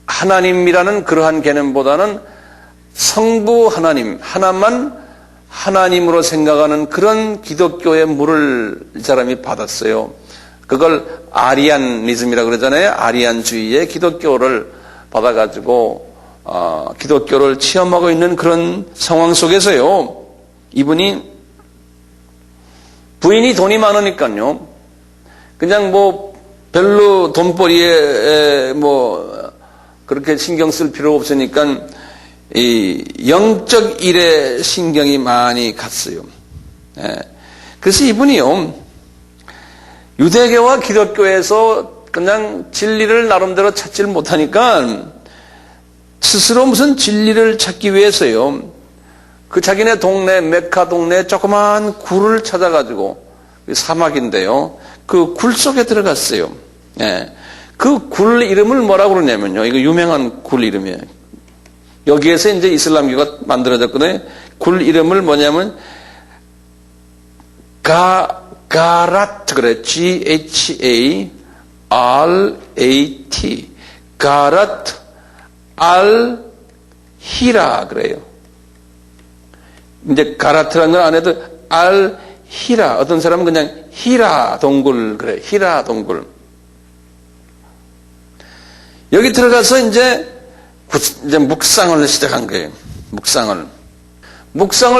하나님이라는 그러한 개념보다는 성부 하나님, 하나만 하나님으로 생각하는 그런 기독교의 물을 이 사람이 받았어요. 그걸 아리안리즘이라고 그러잖아요. 아리안주의의 기독교를 받아가지고 기독교를 체험하고 있는 그런 상황 속에서요. 이분이 부인이 돈이 많으니까요. 그냥 별로 돈벌이에 그렇게 신경 쓸 필요 없으니까 이 영적 일에 신경이 많이 갔어요. 그래서 이분이요. 유대교와 기독교에서 그냥 진리를 나름대로 찾지를 못하니까 스스로 무슨 진리를 찾기 위해서요. 그 자기네 동네, 메카 동네 조그만 굴을 찾아가지고 사막인데요. 그 굴 속에 들어갔어요. 그 굴 이름을 뭐라고 그러냐면요. 이거 유명한 굴 이름이에요. 여기에서 이제 이슬람교가 만들어졌거든요. 굴 이름을 뭐냐면 가라트 그래. G-H-A-R-A-T. 가라트 알-히라 그래요. 이제 가라트라는 건 안 해도 알-히라. 어떤 사람은 그냥 히라 동굴 그래. 히라 동굴. 여기 들어가서 이제 묵상을 시작한 거예요. 묵상을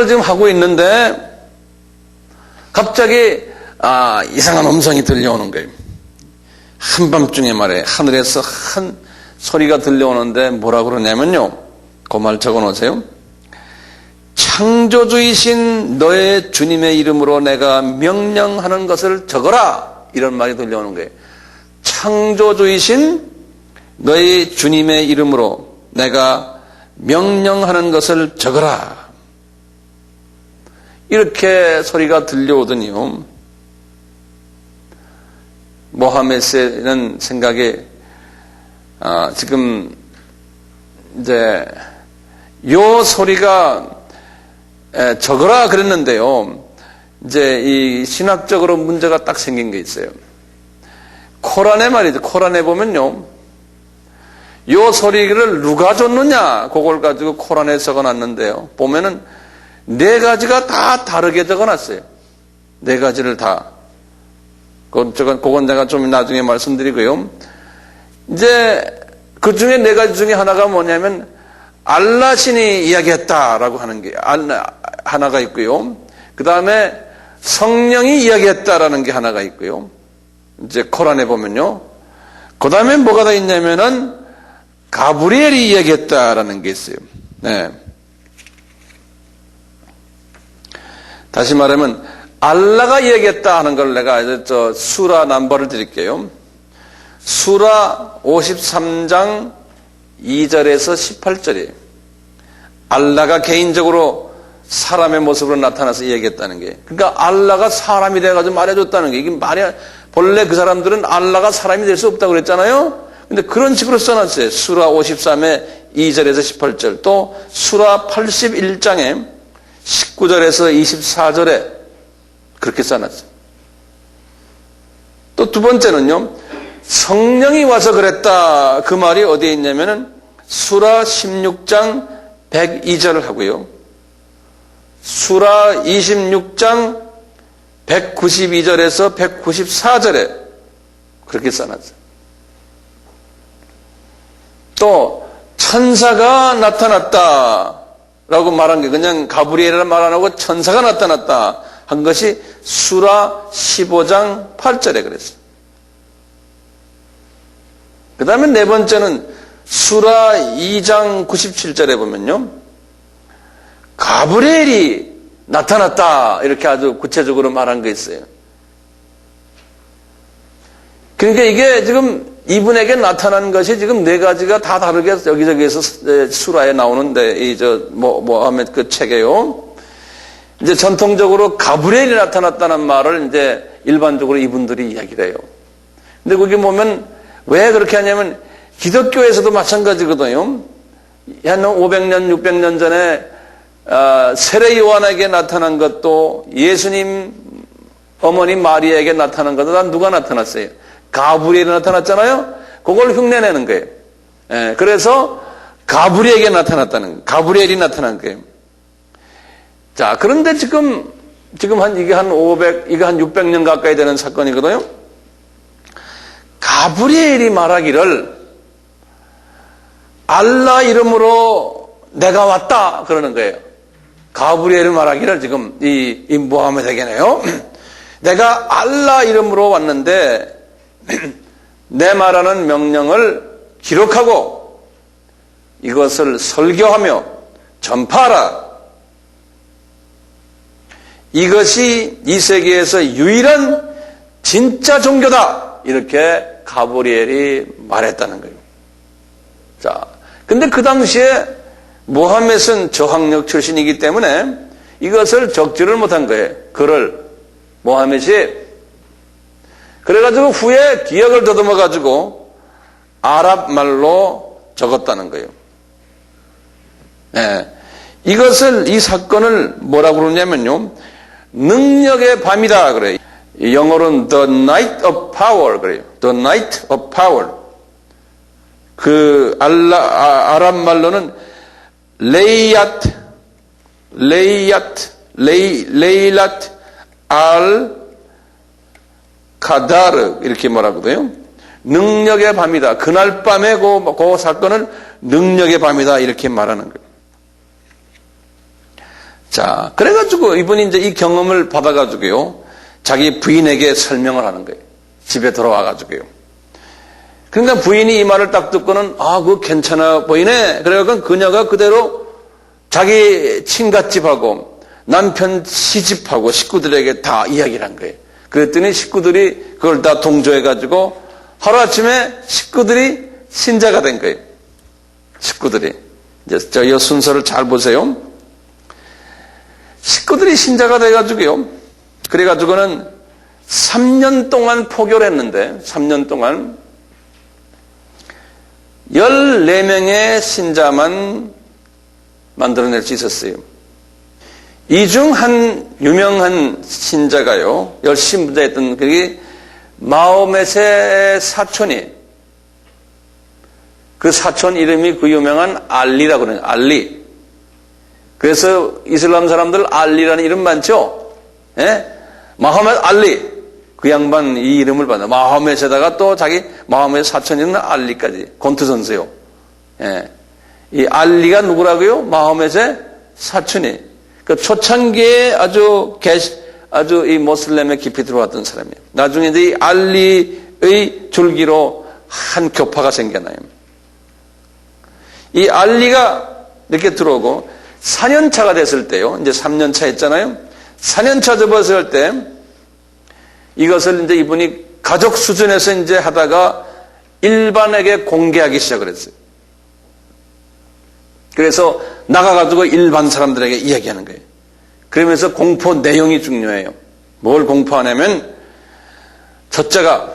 지금 하고 있는데 갑자기 이상한 음성이 들려오는 거예요. 한밤중에 말이에요. 하늘에서 한 소리가 들려오는데 뭐라고 그러냐면요. 그 말 적어놓으세요. 창조주이신 너의 주님의 이름으로 내가 명령하는 것을 적어라. 이런 말이 들려오는 거예요. 창조주이신 너의 주님의 이름으로 내가 명령하는 것을 적어라. 이렇게 소리가 들려오더니요. 모하메스는 생각에 지금 이제 요 소리가 적어라 그랬는데요. 이제 이 신학적으로 문제가 딱 생긴 게 있어요. 코란에 말이죠. 코란에 보면요. 요 소리를 누가 줬느냐 그걸 가지고 코란에 적어놨는데요. 보면은 4가지가 다 다르게 적어놨어요. 4가지를 다. 그건 내가 좀 나중에 말씀드리고요. 이제 그 중에 4가지 중에 하나가 뭐냐면 알라 신이 이야기했다라고 하는 게 하나가 있고요. 그 다음에 성령이 이야기했다라는 게 하나가 있고요. 이제 코란에 보면요. 그 다음에 뭐가 다 있냐면은 가브리엘이 이야기했다라는 게 있어요. 네. 다시 말하면 알라가 이야기했다 하는 걸 내가 이제 수라 넘버를 드릴게요. 수라 53장 2절에서 18절이에요. 알라가 개인적으로 사람의 모습으로 나타나서 이야기했다는 게, 그러니까 알라가 사람이 돼가지고 말해줬다는 게, 이게 말이, 본래 그 사람들은 알라가 사람이 될 수 없다고 그랬잖아요. 근데 그런 식으로 써놨어요. 수라 53의 2절에서 18절, 또 수라 81장에 19절에서 24절에 그렇게 써놨어요. 또 두 번째는요, 성령이 와서 그랬다. 그 말이 어디에 있냐면은 수라 16장 102절을 하고요, 수라 26장 192절에서 194절에 그렇게 써놨어요. 또 천사가 나타났다라고 말한 게, 그냥 가브리엘이라는 말 안 하고 천사가 나타났다 한 것이 수라 15장 8절에 그랬어요. 그 다음에 네 번째는 수라 2장 97절에 보면요, 가브리엘이 나타났다 이렇게 아주 구체적으로 말한 게 있어요. 그러니까 이게 지금 이분에게 나타난 것이 지금 네 가지가 다 다르게 여기저기에서 수라에 나오는데, 모하메드 그 책에요, 이제 전통적으로 가브리엘이 나타났다는 말을 이제 일반적으로 이분들이 이야기를 해요. 근데 거기 보면 왜 그렇게 하냐면, 기독교에서도 마찬가지거든요. 한 500년, 600년 전에 세례 요한에게 나타난 것도, 예수님 어머니 마리아에게 나타난 것도 다 누가 나타났어요? 가브리엘이 나타났잖아요. 그걸 흉내내는 거예요. 그래서 가브리엘이 나타난 거예요. 자, 그런데 지금 이게 한 600년 가까이 되는 사건이거든요. 가브리엘이 말하기를 알라 이름으로 내가 왔다 그러는 거예요. 가브리엘이 말하기를 지금 이 모하메드에게네요, 내가 알라 이름으로 왔는데 내 말하는 명령을 기록하고 이것을 설교하며 전파하라. 이것이 이 세계에서 유일한 진짜 종교다. 이렇게 가브리엘이 말했다는 거예요. 자, 근데 그 당시에 모하메드는 저항력 출신이기 때문에 이것을 적지를 못한 거예요. 글을 모하메드이. 그래가지고 후에 기억을 더듬어가지고 아랍 말로 적었다는 거예요. 이 사건을 뭐라고 그러냐면요, 능력의 밤이다 그래요. 영어로는 the night of power 그래요. the night of power. 그 아랍 말로는 레이랏 알 카다르 이렇게 말하거든요. 능력의 밤이다. 그날 밤에 그 사건을 능력의 밤이다 이렇게 말하는 거예요. 자, 그래가지고 이분이 이제 이 경험을 받아가지고요, 자기 부인에게 설명을 하는 거예요. 집에 돌아와가지고요. 그러니까 부인이 이 말을 딱 듣고는, 그거 괜찮아 보이네. 그래가지고 그녀가 그대로 자기 친갓집하고 남편 시집하고 식구들에게 다 이야기를 한 거예요. 그랬더니 식구들이 그걸 다 동조해가지고 하루아침에 식구들이 신자가 된 거예요. 식구들이. 이제 이 순서를 잘 보세요. 식구들이 신자가 돼가지고요. 그래가지고는 3년 동안 포교를 했는데, 3년 동안 14명의 신자만 만들어낼 수 있었어요. 이 중 한 유명한 신자가요, 열심히 부자였던 그게 마호멧의 사촌이, 그 사촌 이름이 그 유명한 알리라고 그래요. 알리. 그래서 이슬람 사람들 알리라는 이름 많죠? 마호멧 알리. 그 양반 이 이름을 받아. 마호멧에다가 또 자기 마호멧 사촌이는 알리까지. 권투선수요. 이 알리가 누구라고요? 마호멧의 사촌이. 그 초창기에 아주 이 모슬렘에 깊이 들어왔던 사람이에요. 나중에 이 알리의 줄기로 한 교파가 생겨나요. 이 알리가 이렇게 들어오고 4년 차가 됐을 때요. 이제 3년 차 했잖아요. 4년차 접어서 할 때 이것을 이제 이분이 가족 수준에서 이제 하다가 일반에게 공개하기 시작을 했어요. 그래서 나가가지고 일반 사람들에게 이야기하는 거예요. 그러면서 공포 내용이 중요해요. 뭘 공포하냐면 첫째가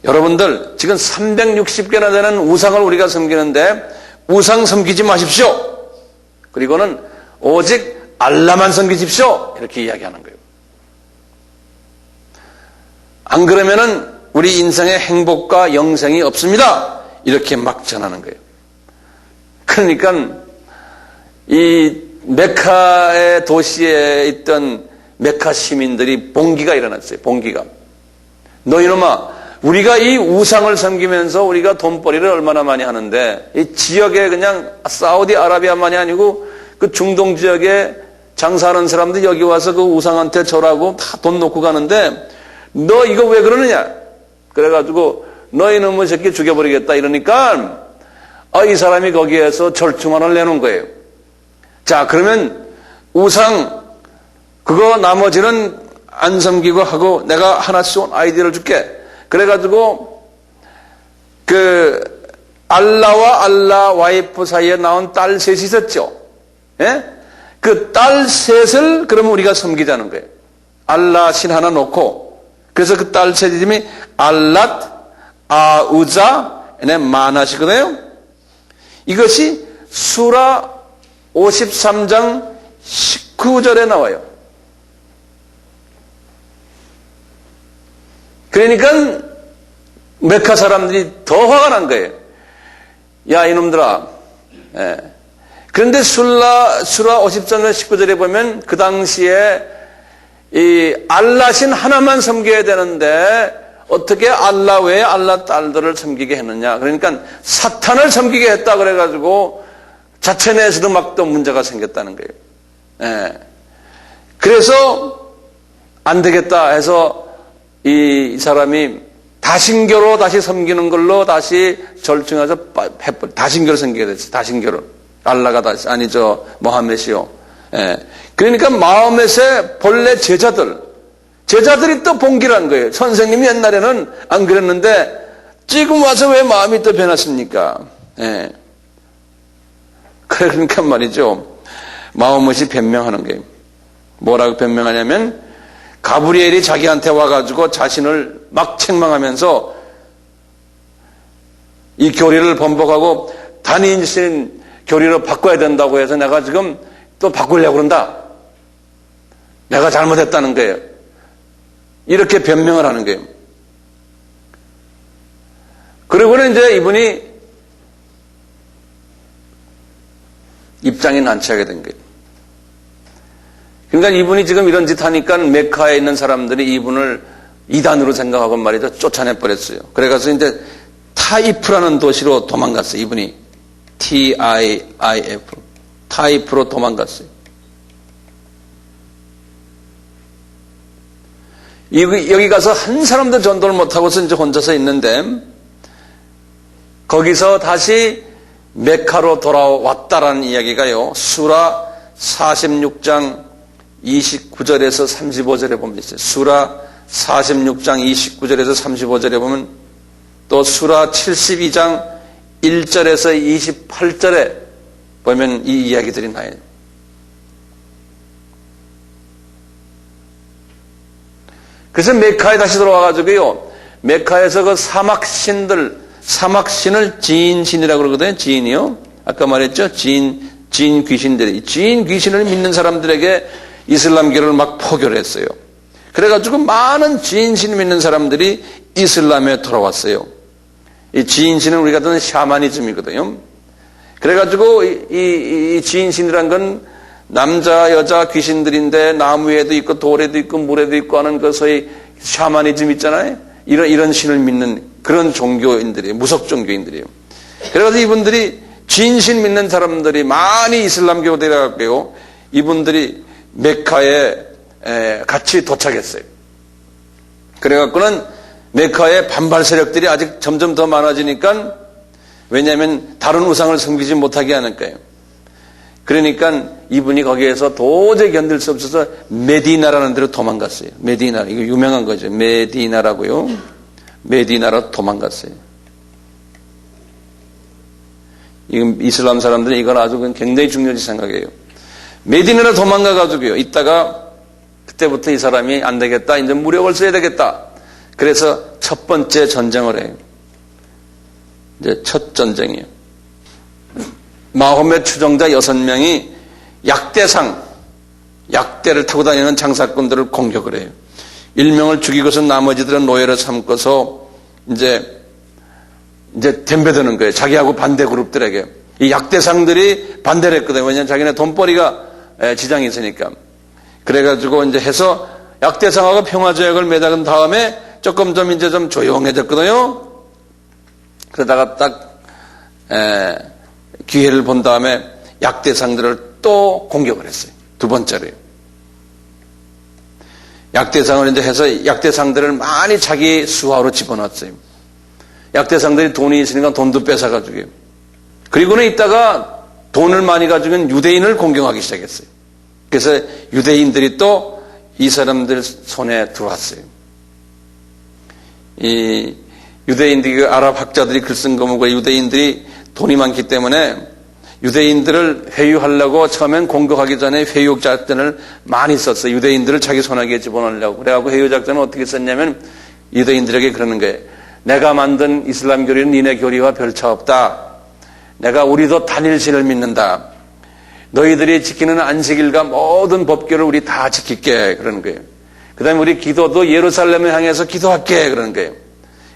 여러분들 지금 360개나 되는 우상을 우리가 섬기는데 우상 섬기지 마십시오. 그리고는 오직 알라만 섬기십시오. 이렇게 이야기하는 거예요. 안 그러면은 우리 인생의 행복과 영생이 없습니다. 이렇게 막 전하는 거예요. 그러니까 이 메카의 도시에 있던 메카 시민들이 봉기가 일어났어요. 봉기가. 너 이놈아, 우리가 이 우상을 섬기면서 우리가 돈벌이를 얼마나 많이 하는데 이 지역에 그냥 사우디아라비아만이 아니고 그 중동 지역에 장사하는 사람들 여기 와서 그 우상한테 절하고 다 돈 놓고 가는데 너 이거 왜 그러느냐? 그래가지고 너 이놈의 새끼 죽여버리겠다 이러니까 이 사람이 거기에서 절충안을 내놓은 거예요. 자, 그러면 우상 그거 나머지는 안 섬기고 하고 내가 하나씩 아이디어를 줄게. 그래가지고 그 알라와 알라 와이프 사이에 나온 딸 셋이 있었죠. 예? 그 딸 셋을 그러면 우리가 섬기자는 거예요. 알라 신 하나 놓고 그래서 그 딸 셋 이름이 알랏, 아우자, 마낫이거든요. 이것이 수라 53장 19절에 나와요. 그러니까 메카 사람들이 더 화가 난 거예요. 야 이놈들아. 예. 그런데 수라 53장 19절에 보면 그 당시에 이 알라신 하나만 섬겨야 되는데 어떻게 알라 외에 알라 딸들을 섬기게 했느냐. 그러니까 사탄을 섬기게 했다 그래가지고 자체 내에서도 막 또 문제가 생겼다는 거예요. 예. 그래서 안 되겠다 해서 이 사람이 다신교로 다시 섬기는 걸로 다시 절충해서 다신교를 섬기게 됐어요. 다신교를. 알라가 다시, 아니죠. 모하메시요. 예. 그러니까 마호멧의 본래 제자들이 또 봉기란 거예요. 선생님이 옛날에는 안 그랬는데 지금 와서 왜 마음이 또 변했습니까? 예. 그러니까 말이죠. 마호멧이 변명하는 거예요. 뭐라고 변명하냐면 가브리엘이 자기한테 와가지고 자신을 막 책망하면서 이 교리를 번복하고 단인신 교리로 바꿔야 된다고 해서 내가 지금 또 바꾸려고 그런다. 내가 잘못했다는 거예요. 이렇게 변명을 하는 거예요. 그리고는 이제 이분이 입장이 난처하게 된 거예요. 그러니까 이분이 지금 이런 짓 하니까 메카에 있는 사람들이 이분을 이단으로 생각하고 말이죠. 쫓아내버렸어요. 그래가지고 이제 타이프라는 도시로 도망갔어요. 이분이. TIIF. 타이프로 도망갔어요. 여기 가서 한 사람도 전도를 못하고서 이제 혼자서 있는데 거기서 다시 메카로 돌아왔다라는 이야기가요. 수라 46장 29절에서 35절에 보면 있어요. 수라 46장 29절에서 35절에 보면 또 수라 72장 1절에서 28절에 보면 이 이야기들이 나와요. 그래서 메카에 다시 돌아와가지고요. 메카에서 그 사막신을 지인신이라고 그러거든요. 지인이요. 아까 말했죠. 지인 귀신들이. 지인 귀신을 믿는 사람들에게 이슬람교를 막 포교를 했어요. 그래가지고 많은 지인신 믿는 사람들이 이슬람에 돌아왔어요. 이 지인신은 우리가 듣는 샤머니즘이거든요. 그래가지고 이 지인신이란 건 남자, 여자 귀신들인데 나무에도 있고 돌에도 있고 물에도 있고 하는 그 소위 샤머니즘 있잖아요. 이런 신을 믿는 그런 종교인들이에요. 무속 종교인들이에요. 그래가지고 이분들이 진신 믿는 사람들이 많이 이슬람교로 데려갔고요. 이분들이 메카에 같이 도착했어요. 그래갖고는 메카의 반발 세력들이 아직 점점 더 많아지니까 왜냐하면 다른 우상을 섬기지 못하게 하는 거예요. 그러니까 이분이 거기에서 도저히 견딜 수 없어서 메디나라는 데로 도망갔어요. 메디나, 이거 유명한 거죠. 메디나라고요. 메디나로 도망갔어요. 이건 이슬람 사람들은 이걸 아주 굉장히 중요시 생각해요. 메디나로 도망가가지고요. 이따가 그때부터 이 사람이 안 되겠다. 이제 무력을 써야 되겠다. 그래서 첫 번째 전쟁을 해요. 이제 첫 전쟁이에요. 마호멧 추종자 6명이 약대를 타고 다니는 장사꾼들을 공격을 해요. 1명을 죽이고서 나머지들은 노예를 삼고서 이제 덤벼드는 거예요. 자기하고 반대 그룹들에게. 이 약대상들이 반대를 했거든요. 왜냐하면 자기네 돈벌이가 지장이 있으니까. 그래가지고 이제 해서 약대상하고 평화조약을 맺은 다음에 조금 좀 조용해졌거든요. 그러다가 딱 기회를 본 다음에 약대상들을 또 공격을 했어요. 두 번째로요. 약대상을 이제 해서 약대상들을 많이 자기 수하로 집어넣었어요. 약대상들이 돈이 있으니까 돈도 뺏어가지고요. 그리고는 이따가 돈을 많이 가지고 유대인을 공격하기 시작했어요. 그래서 유대인들이 또 이 사람들 손에 들어왔어요. 이 유대인들이, 아랍 학자들이 글 쓴 거 보고 유대인들이 돈이 많기 때문에 유대인들을 회유하려고 처음엔 공격하기 전에 회유 작전을 많이 썼어요. 유대인들을 자기 손아귀에 집어넣으려고. 그래갖고 회유 작전은 어떻게 썼냐면 유대인들에게 그러는 거예요. 내가 만든 이슬람 교리는 니네 교리와 별 차 없다. 우리도 단일신을 믿는다. 너희들이 지키는 안식일과 모든 법규를 우리 다 지킬게. 그러는 거예요. 그 다음에 우리 기도도 예루살렘을 향해서 기도할게. 그러는 거예요.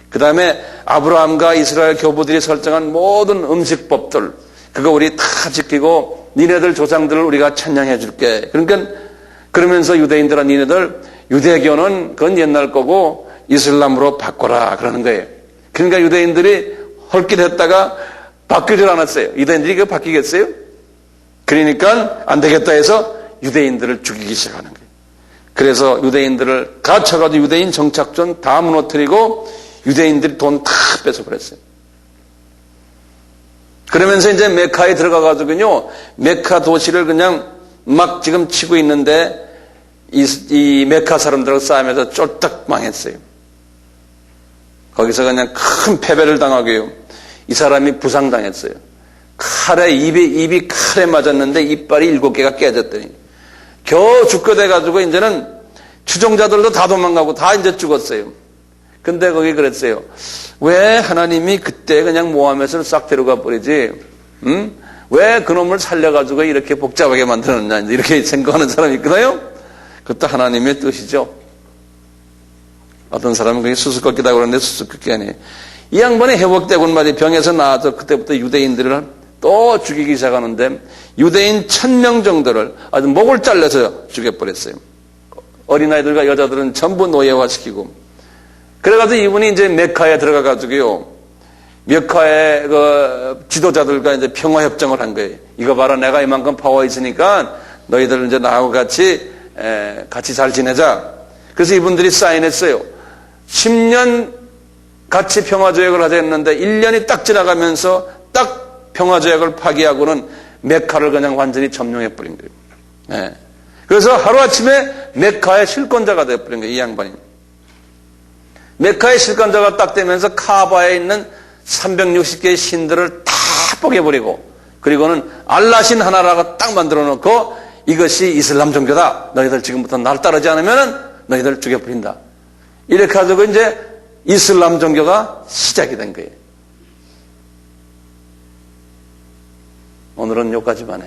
그 다음에 아브라함과 이스라엘 교부들이 설정한 모든 음식법들, 그거 우리 다 지키고 니네들 조상들을 우리가 찬양해 줄게. 그러니까 그러면서 유대인들은 니네들 유대교는 그건 옛날 거고 이슬람으로 바꿔라. 그러는 거예요. 그러니까 유대인들이 헐깃했다가 바뀌질 않았어요. 유대인들이 그거 바뀌겠어요? 그러니까 안 되겠다 해서 유대인들을 죽이기 시작하는 거예요. 그래서 유대인들을 가쳐가지고 유대인 정착촌 다 무너뜨리고 유대인들이 돈 다 뺏어버렸어요. 그러면서 이제 메카에 들어가가지고요, 메카 도시를 그냥 막 지금 치고 있는데 이 메카 사람들하고 싸움에서 쫄딱 망했어요. 거기서 그냥 큰 패배를 당하고요. 이 사람이 부상당했어요. 입이 칼에 맞았는데 이빨이 7개가 깨졌더니 겨우 죽게 돼가지고 이제는 추종자들도 다 도망가고 다 이제 죽었어요. 근데 거기 그랬어요. 왜 하나님이 그때 그냥 모하멧을 싹 데려가 버리지? 왜 그놈을 살려가지고 이렇게 복잡하게 만들었냐? 이렇게 생각하는 사람이 있거든요. 그것도 하나님의 뜻이죠. 어떤 사람은 그게 수수께끼다고 그러는데 수수께끼 아니에요. 이 양반이 회복되고 말이 병에서 나와서 그때부터 유대인들을 또 죽이기 시작하는데 유대인 1000명 정도를 아주 목을 잘라서 죽여버렸어요. 어린아이들과 여자들은 전부 노예화시키고. 그래가지고 이분이 이제 메카에 들어가가지고요. 메카의 그 지도자들과 이제 평화협정을 한 거예요. 이거 봐라, 내가 이만큼 파워 있으니까 너희들 이제 나하고 같이 잘 지내자. 그래서 이분들이 사인했어요. 10년 같이 평화조약을 하자 했는데 1년이 딱 지나가면서 딱 평화조약을 파기하고는 메카를 그냥 완전히 점령해버린 거예요. 네. 그래서 하루아침에 메카의 실권자가 되어버린 거예요. 이 양반이. 메카의 실권자가 딱 되면서 카바에 있는 360개의 신들을 다 뽀개버리고, 그리고는 알라신 하나라고 딱 만들어 놓고 이것이 이슬람 종교다. 너희들 지금부터 날 따르지 않으면 너희들 죽여버린다. 이렇게 가지고 이제 이슬람 종교가 시작이 된 거예요. 오늘은 여기까지만 해요.